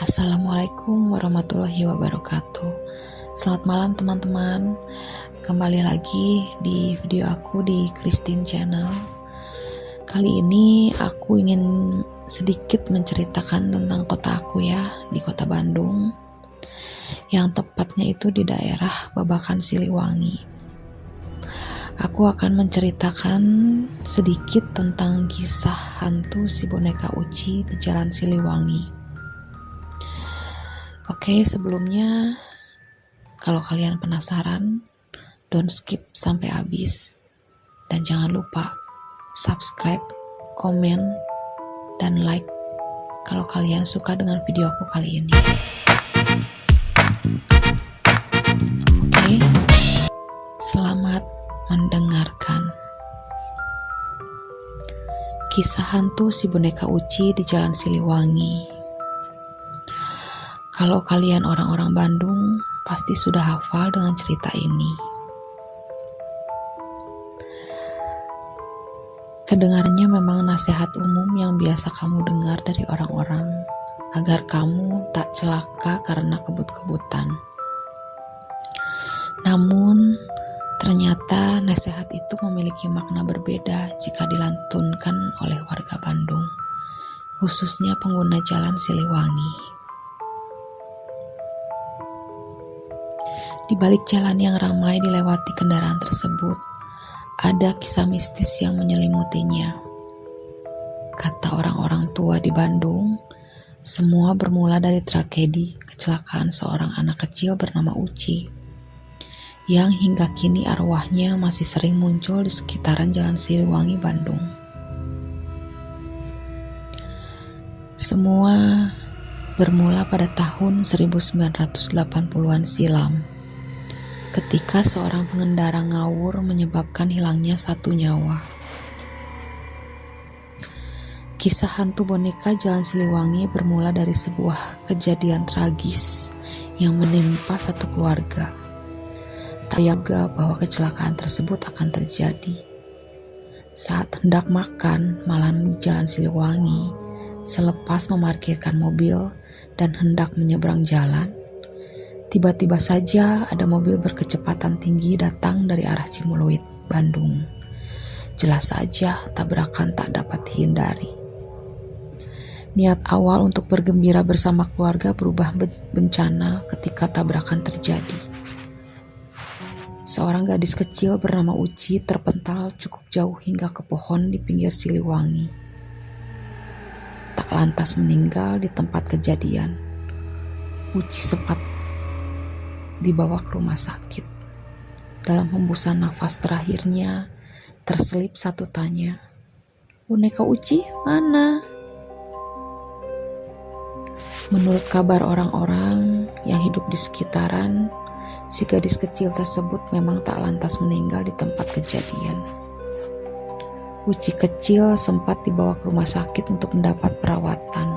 Assalamualaikum warahmatullahi wabarakatuh. Selamat malam teman-teman. Kembali lagi di video aku di Christine Channel. Kali ini aku ingin sedikit menceritakan tentang kota aku ya, di kota Bandung. Yang tepatnya itu di daerah Babakan Siliwangi. Aku akan menceritakan sedikit tentang kisah hantu si boneka Uci di Jalan Siliwangi. Oke, sebelumnya kalau kalian penasaran, don't skip sampai habis. Dan jangan lupa subscribe, komen, dan like kalau kalian suka dengan videoku kali ini. Oke, selamat mendengarkan. Kisah hantu si boneka Uci di Jalan Siliwangi. Kalau kalian orang-orang Bandung, pasti sudah hafal dengan cerita ini. Kedengarannya memang nasihat umum yang biasa kamu dengar dari orang-orang, agar kamu tak celaka karena kebut-kebutan. Namun, ternyata nasihat itu memiliki makna berbeda jika dilantunkan oleh warga Bandung, khususnya pengguna Jalan Siliwangi. Di balik jalan yang ramai dilewati kendaraan tersebut, ada kisah mistis yang menyelimutinya. Kata orang-orang tua di Bandung, semua bermula dari tragedi kecelakaan seorang anak kecil bernama Uci, yang hingga kini arwahnya masih sering muncul di sekitaran Jalan Siliwangi, Bandung. Semua bermula pada tahun 1980-an silam, ketika seorang pengendara ngawur menyebabkan hilangnya satu nyawa. Kisah hantu boneka Jalan Siliwangi bermula dari sebuah kejadian tragis yang menimpa satu keluarga. Tak yaga bahwa kecelakaan tersebut akan terjadi. Saat hendak makan malam di Jalan Siliwangi, selepas memarkirkan mobil dan hendak menyeberang jalan, tiba-tiba saja ada mobil berkecepatan tinggi datang dari arah Cimuluit, Bandung. Jelas saja tabrakan tak dapat dihindari. Niat awal untuk bergembira bersama keluarga berubah bencana ketika tabrakan terjadi. Seorang gadis kecil bernama Uci terpental cukup jauh hingga ke pohon di pinggir Siliwangi. Tak lantas meninggal di tempat kejadian. Uci sempat dibawa ke rumah sakit. Dalam hembusan nafas terakhirnya, terselip satu tanya, "Boneka Uci mana?" Menurut kabar orang-orang yang hidup di sekitaran, si gadis kecil tersebut memang tak lantas meninggal di tempat kejadian. Uci kecil sempat dibawa ke rumah sakit untuk mendapat perawatan.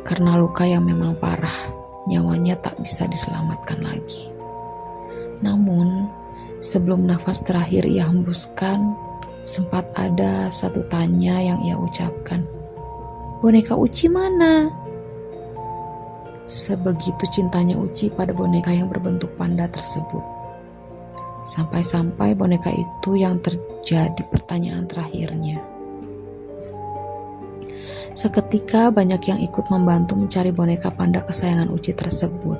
Karena luka yang memang parah, nyawanya tak bisa diselamatkan lagi. Namun, sebelum nafas terakhir ia hembuskan, sempat ada satu tanya yang ia ucapkan, "Boneka Uci mana?" Sebegitu cintanya Uci pada boneka yang berbentuk panda tersebut. Sampai-sampai boneka itu yang terjadi pertanyaan terakhirnya. Seketika banyak yang ikut membantu mencari boneka panda kesayangan Uci tersebut.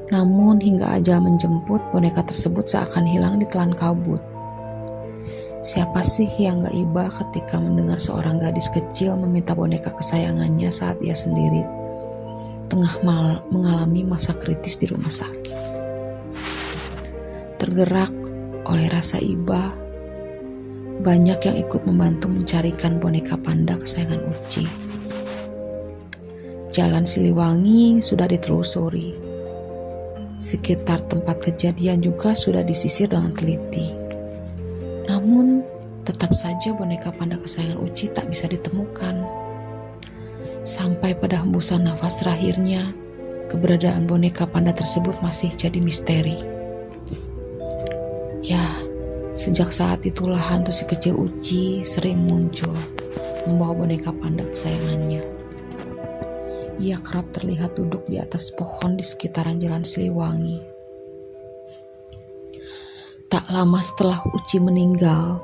Namun hingga ajal menjemput, boneka tersebut seakan hilang ditelan kabut. Siapa sih yang gak iba ketika mendengar seorang gadis kecil meminta boneka kesayangannya saat ia sendiri tengah mengalami masa kritis di rumah sakit. Tergerak oleh rasa iba, banyak yang ikut membantu mencarikan boneka panda kesayangan Uci. Jalan Siliwangi sudah ditelusuri. Sekitar tempat kejadian juga sudah disisir dengan teliti. Namun, tetap saja boneka panda kesayangan Uci tak bisa ditemukan. Sampai pada hembusan nafas terakhirnya, keberadaan boneka panda tersebut masih jadi misteri. Ya, sejak saat itulah hantu si kecil Uci sering muncul, membawa boneka panda kesayangannya. ia kerap terlihat duduk di atas pohon di sekitaran Jalan Siliwangi. Tak lama setelah Uci meninggal,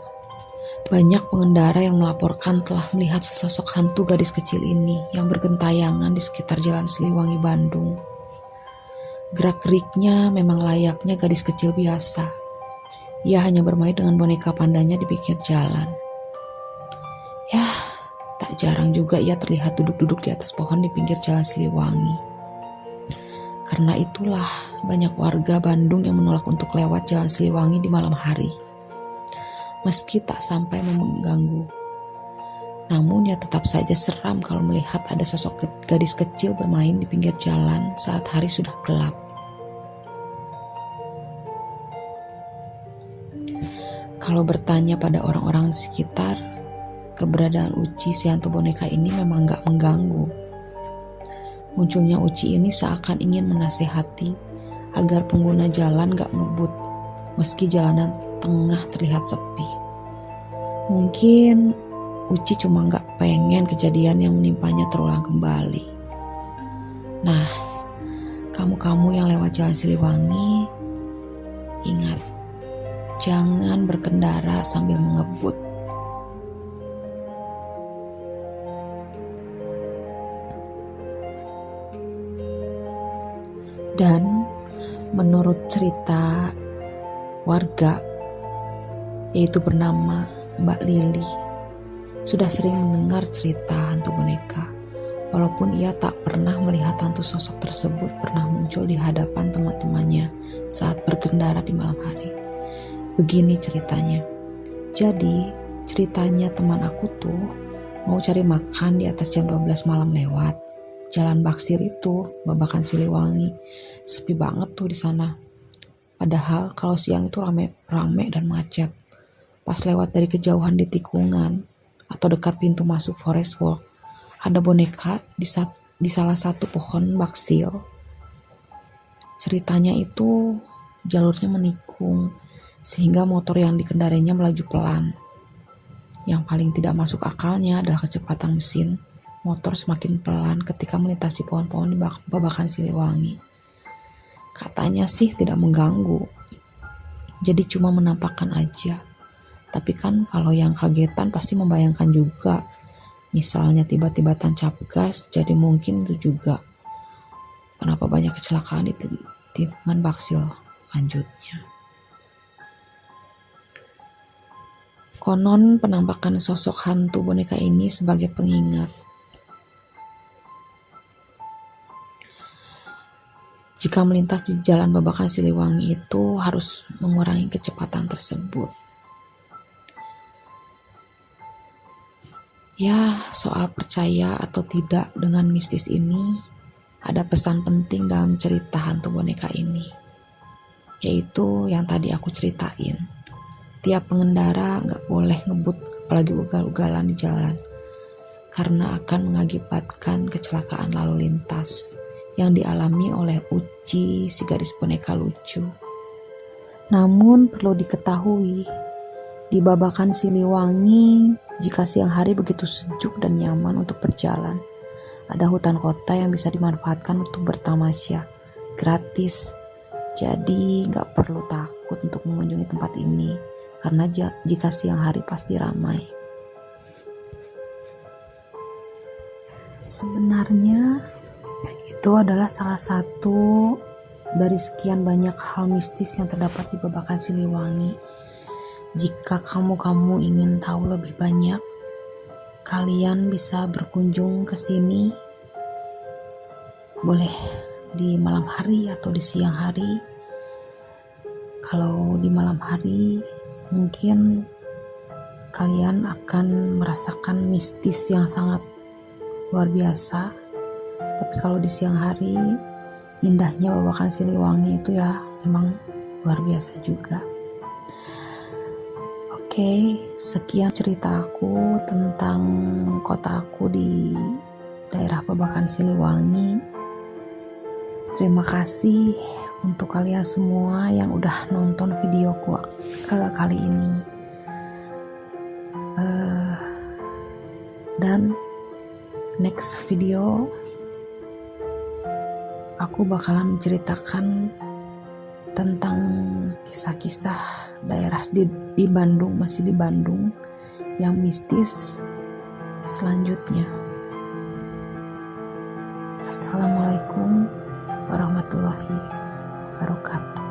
banyak pengendara yang melaporkan telah melihat sesosok hantu gadis kecil ini yang bergentayangan di sekitar Jalan Siliwangi, Bandung. Gerak-geriknya memang layaknya gadis kecil biasa. Ia hanya bermain dengan boneka pandanya di pinggir jalan. Yah, tak jarang juga ia terlihat duduk-duduk di atas pohon di pinggir Jalan Siliwangi. Karena itulah banyak warga Bandung yang menolak untuk lewat Jalan Siliwangi di malam hari. Meski tak sampai mengganggu. Namun ya tetap saja seram kalau melihat ada sosok gadis kecil bermain di pinggir jalan saat hari sudah gelap. Kalau bertanya pada orang-orang di sekitar, keberadaan Uci si hantu boneka ini memang gak mengganggu. Munculnya Uci ini seakan ingin menasehati agar pengguna jalan gak ngebut meski jalanan tengah terlihat sepi. Mungkin Uci cuma gak pengen kejadian yang menimpanya terulang kembali. Nah, kamu-kamu yang lewat Jalan Siliwangi, ingat, jangan berkendara sambil mengebut. Dan menurut cerita warga, yaitu bernama Mbak Lili, sudah sering mendengar cerita hantu boneka, walaupun ia tak pernah melihat hantu sosok tersebut pernah muncul di hadapan teman-temannya saat berkendara di malam hari. Begini ceritanya. Jadi, ceritanya teman aku tuh mau cari makan di atas jam 12 malam lewat Jalan Baksir itu, Babakan Siliwangi. Sepi banget tuh di sana. Padahal kalau siang itu rame dan macet. Pas lewat dari kejauhan di tikungan atau dekat pintu masuk Forest Walk, ada boneka di salah satu pohon baksil. Ceritanya itu jalurnya menikung sehingga motor yang dikendarainya melaju pelan. Yang paling tidak masuk akalnya adalah kecepatan mesin motor semakin pelan ketika melintasi pohon-pohon di Babakan Siliwangi. Katanya sih tidak mengganggu, jadi cuma menampakkan aja. Tapi kan kalau yang kagetan pasti membayangkan juga. Misalnya tiba-tiba tancap gas, jadi mungkin itu juga kenapa banyak kecelakaan di tikungan baksil. Lanjutnya, konon penampakan sosok hantu boneka ini sebagai pengingat. Jika melintas di Jalan Babakan Siliwangi itu harus mengurangi kecepatan tersebut. Ya, soal percaya atau tidak dengan mistis ini, ada pesan penting dalam cerita hantu boneka ini. Yaitu yang tadi aku ceritain. Tiap pengendara gak boleh ngebut, apalagi ugal-ugalan di jalan. Karena akan mengakibatkan kecelakaan lalu lintas yang dialami oleh Uci, si gadis boneka lucu. Namun perlu diketahui, di Babakan Siliwangi, jika siang hari begitu sejuk dan nyaman untuk berjalan. Ada hutan kota yang bisa dimanfaatkan untuk bertamasya, gratis. Jadi gak perlu takut untuk mengunjungi tempat ini, karena jika siang hari pasti ramai. Sebenarnya itu adalah salah satu dari sekian banyak hal mistis yang terdapat di Babakan Siliwangi. Jika kamu ingin tahu lebih banyak, kalian bisa berkunjung ke sini. Boleh di malam hari atau di siang hari. Kalau di malam hari, mungkin kalian akan merasakan mistis yang sangat luar biasa. Tapi kalau di siang hari, indahnya Babakan Siliwangi itu ya memang luar biasa juga. Oke, sekian cerita aku tentang kota aku di daerah Babakan Siliwangi. Terima kasih untuk kalian semua yang udah nonton videoku kali ini. Dan next video aku bakalan menceritakan tentang kisah-kisah daerah di Bandung, masih di Bandung, yang mistis selanjutnya. Assalamualaikum warahmatullahi wabarakatuh.